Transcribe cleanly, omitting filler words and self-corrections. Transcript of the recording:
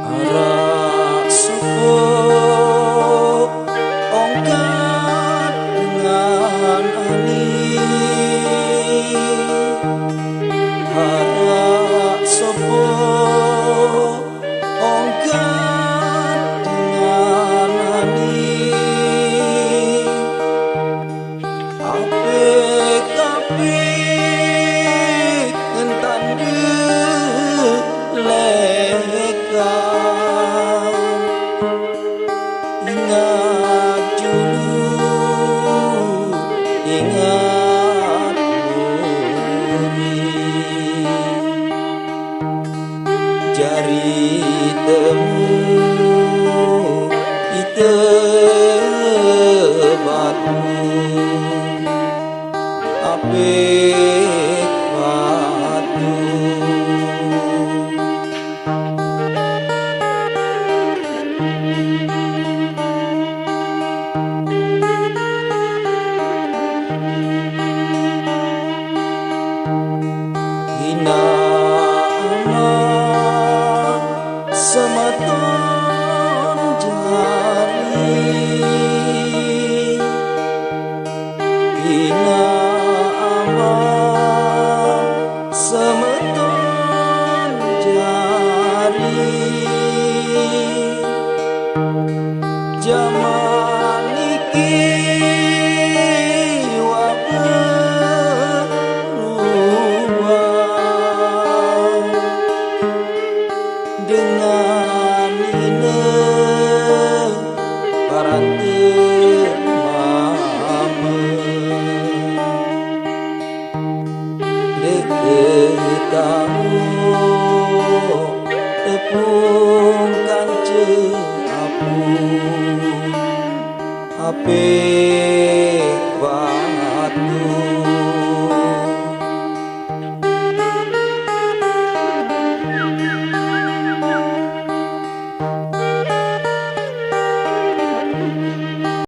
Arak supo ongkat dengan ani, arak supo ongkat dengan ani, apik-apik entan leka. Ingat dulu, ingat bumi, jari temu ite batu, apik batu. Hina amat semeton jari, hina amat semeton jari, zaman iki dengan ine parante mame deket kamu tepung kance apik batu.